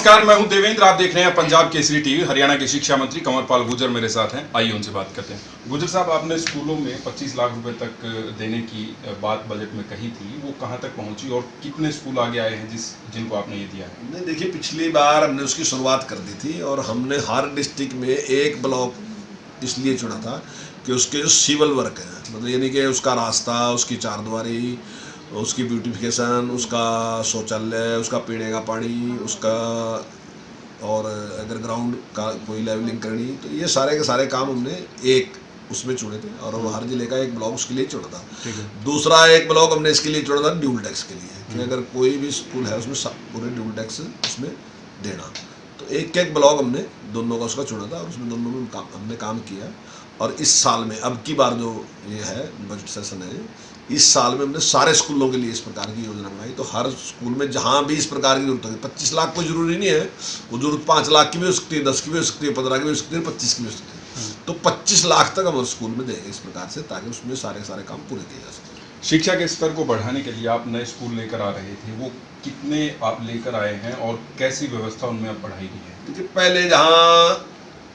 नमस्कार, मैं हूं देवेंद्र। आप देख रहे हैं पंजाब केसरी टीवी। हरियाणा के शिक्षा मंत्री कंवरपाल गुर्जर मेरे साथ हैं। आइए उनसे बात करते हैं। गुर्जर साहब, आपने स्कूलों में 25 लाख रुपए तक देने की बात बजट में कही थी, वो कहां तक पहुंची और कितने स्कूल आगे आए हैं जिनको आपने ये दिया है? नहीं, देखिए, पिछली बार हमने उसकी शुरुआत कर दी थी और हमने हर डिस्ट्रिक्ट में एक ब्लॉक इसलिए चुना था कि उसके जो सिविल वर्क है, मतलब यानी कि उसका रास्ता, उसकी चारदीवारी, उसकी ब्यूटिफिकेशन, उसका शौचालय, उसका पीने का पानी, उसका और अगर ग्राउंड का कोई लेवलिंग करनी, तो ये सारे के सारे काम हमने एक उसमें चुने थे और हर जिले का एक ब्लॉक उसके लिए चुना था। दूसरा एक ब्लॉक हमने इसके लिए चुना था ड्यूल टैक्स के लिए, कि अगर कोई भी स्कूल है उसमें पूरे ड्यूल टैक्स उसमें देना, तो एक एक ब्लॉक हमने दोनों का उसका चुना था और उसमें दोनों में हमने काम किया। और इस साल में अब की बार जो ये है बजट सेशन है, इस साल में हमने सारे स्कूलों के लिए इस प्रकार की योजना बनाई। तो हर स्कूल में जहाँ भी इस प्रकार की जरूरत होगी, 25 लाख कोई जरूरी नहीं है, वो जरूरत 5 लाख की भी हो सकती है, 10 की भी हो सकती है, 15 की भी हो सकती है, 25 की भी हो सकती है। तो 25 लाख तक हम स्कूल में देंगे इस प्रकार से, ताकि उसमें सारे काम पूरे किए जा सकें। शिक्षा के स्तर को बढ़ाने के लिए आप नए स्कूल लेकर आ रहे थे, वो कितने आप लेकर आए हैं और कैसी व्यवस्था उनमें अब बढ़ाई गई है? देखिए, पहले जहाँ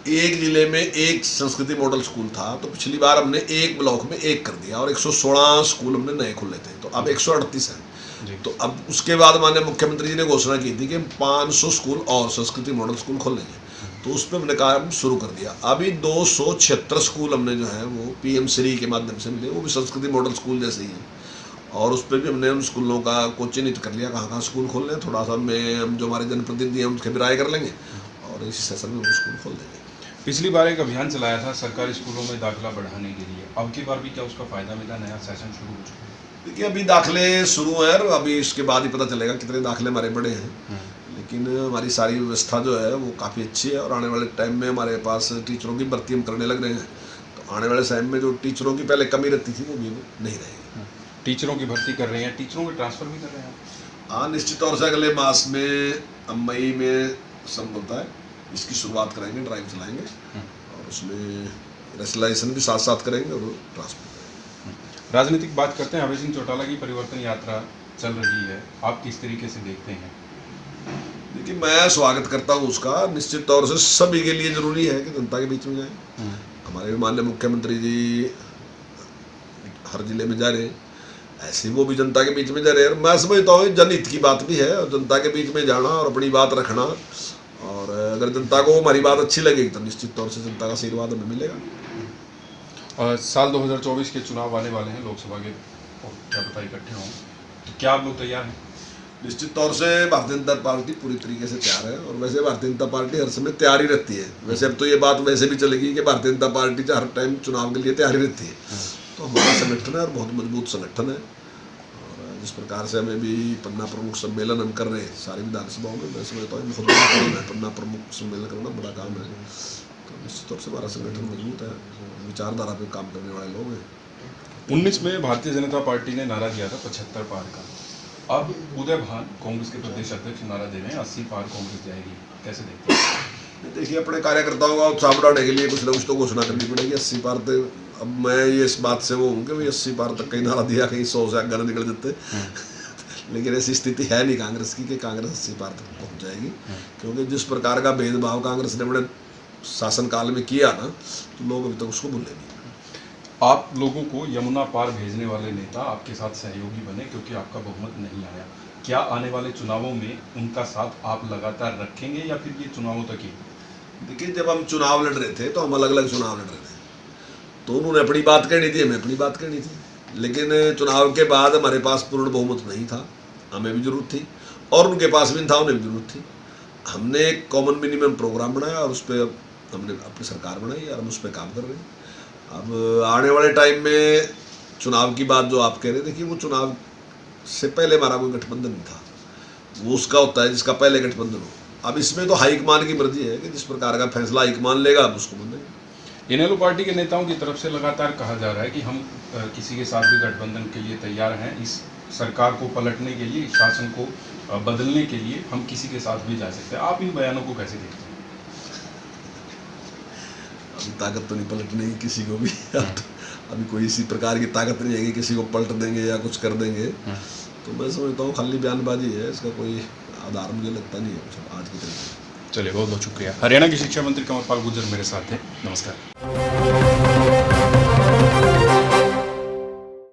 एक जिले में एक संस्कृति मॉडल स्कूल था, तो पिछली बार हमने एक ब्लॉक में एक कर दिया और 116 स्कूल हमने नए खोले थे, तो अब 138 हैं। तो अब उसके बाद माननीय मुख्यमंत्री जी ने घोषणा की थी कि 500 स्कूल और संस्कृति मॉडल स्कूल खोलेंगे, तो उस पर हमने काम शुरू कर दिया। अभी 276 स्कूल हमने जो है वो PM श्री के माध्यम से मिले, वो भी संस्कृति मॉडल स्कूल जैसे ही हैं, और उस पर भी हमने उन स्कूलों का को चिन्हित कर लिया कहाँ स्कूल खोल रहे हैं। थोड़ा सा में हम जो हमारे जनप्रतिनिधि हैं उनके भी राय कर लेंगे और इस सेशन में हम स्कूल खोल देंगे। पिछली बार एक अभियान चलाया था सरकारी स्कूलों में दाखिला बढ़ाने के लिए, अब की बार भी क्या उसका फायदा मिला? नया सेशन शुरू हो चुका है। देखिए, अभी दाखिले शुरू हैं और अभी इसके बाद ही पता चलेगा कितने दाखिले हमारे बड़े हैं, लेकिन हमारी सारी व्यवस्था जो है वो काफ़ी अच्छी है। और आने वाले टाइम में हमारे पास टीचरों की भर्ती हम करने लग रहे हैं, तो आने वाले टाइम में जो टीचरों की पहले कमी रहती थी वो भी नहीं रहेगी। टीचरों की भर्ती कर रहे हैं, टीचरों के ट्रांसफर भी कर रहे हैं? हाँ, निश्चित तौर से अगले मास में, अब मई में संभवतः है, इसकी शुरुआत कराएंगे, ड्राइव चलाएंगे और उसमें रेशनलाइजेशन भी साथ साथ करेंगे और ट्रांसफर करेंगे। राजनीतिक बात करते हैं। अभय सिंह चौटाला की परिवर्तन यात्रा चल रही है, आप किस तरीके से देखते हैं? देखिए, मैं स्वागत करता हूँ उसका। निश्चित तौर से सभी के लिए जरूरी है कि जनता के बीच में जाए। हमारे माननीय मुख्यमंत्री जी हर जिले में जा रहे हैं, ऐसे वो भी जनता के बीच में जा रहे हैं। मैं समझता हूँ जनहित की बात भी है और जनता के बीच में जाना और अपनी बात रखना, और अगर जनता को हमारी बात अच्छी लगेगी तो निश्चित तौर से जनता का आशीर्वाद हमें मिलेगा। और साल 2024 के चुनाव आने वाले हैं, लोकसभा के, क्या पता इकट्ठे हों, तो क्या आप लोग तैयार हैं? निश्चित तौर से भारतीय जनता पार्टी पूरी तरीके से तैयार है, और वैसे भारतीय जनता पार्टी हर समय तैयार ही रहती है। वैसे अब तो ये बात वैसे भी चलेगी कि भारतीय जनता पार्टी हर टाइम चुनाव के लिए तैयार ही रहती है। तो हमारा संगठन है और बहुत मजबूत संगठन है, और जिस प्रकार से हमें भी पन्ना प्रमुख सम्मेलन हम कर रहे हैं सारी विधानसभाओं में, मैं समझता हूँ बहुत बड़ा काम है। पन्ना प्रमुख सम्मेलन करना बड़ा काम है, तो निश्चित तौर से हमारा संगठन मजबूत है, विचारधारा पे काम करने वाले लोग हैं। 19 में भारतीय जनता पार्टी ने नारा दिया था 75 पार का। अब उदय भान कांग्रेस के प्रदेश अध्यक्ष नारा दे रहे हैं 80 पार कांग्रेस जाएगी, कैसे देखते हैं? देखिए, अपने कार्यकर्ताओं का उत्साह बढ़ाने के लिए कुछ ना कुछ तो घोषणा करनी पड़ेगी। 80 पार तक, अब मैं ये इस बात से वो हूँ कि भाई 80 पार तक कहीं नारा दिया, कहीं 100 से आगे निकल देते लेकिन ऐसी स्थिति है नहीं कांग्रेस की कि कांग्रेस 80 पार तक पहुँच जाएगी, क्योंकि जिस प्रकार का भेदभाव कांग्रेस ने बड़े शासनकाल में किया ना, तो लोग अभी तक उसको भूले नहीं। आप लोगों को यमुना पार भेजने वाले नेता आपके साथ सहयोगी बने, क्योंकि आपका बहुमत नहीं आया। क्या आने वाले चुनावों में उनका साथ आप लगातार रखेंगे या फिर ये चुनावों तक ही? देखिए, जब हम चुनाव लड़ रहे थे तो हम अलग अलग चुनाव लड़ रहे थे, तो उन्होंने अपनी बात कहनी थी, हमें अपनी बात कहनी थी। लेकिन चुनाव के बाद हमारे पास पूर्ण बहुमत नहीं था, हमें भी जरूरत थी, और उनके पास भी था, उन्हें भी जरूरत थी। हमने एक कॉमन मिनिमम प्रोग्राम बनाया और उस पर हमने अपनी सरकार बनाई और हम उस पर काम कर रहे हैं। अब आने वाले टाइम में चुनाव की बात जो आप कह रहे हैं, देखिए, वो चुनाव से पहले हमारा कोई गठबंधन नहीं था, वो उसका होता है जिसका पहले गठबंधन हो। अब इसमें तो हाईकमान की मर्जी है कि जिस प्रकार का फैसला हाईकमान लेगा अब उसको बनेगा। इनेलो पार्टी के नेताओं की तरफ से लगातार कहा जा रहा है कि हम किसी के साथ भी गठबंधन के लिए तैयार हैं, इस सरकार को पलटने के लिए, शासन को बदलने के लिए हम किसी के साथ भी जा सकते हैं। आप इन बयानों को कैसे देखते हैं? अभी ताकत तो नहीं पलटने की किसी को भी अभी कोई इसी प्रकार की ताकत नहीं है कि किसी को पलट देंगे या कुछ कर देंगे। तो मैं समझता हूँ खाली बयानबाजी है, इसका कोई आधार मुझे लगता नहीं है आज की तारीख में। चलिए बहुत बहुत शुक्रिया। हरियाणा के शिक्षा मंत्री कंवरपाल गुर्जर मेरे साथ हैं। नमस्कार।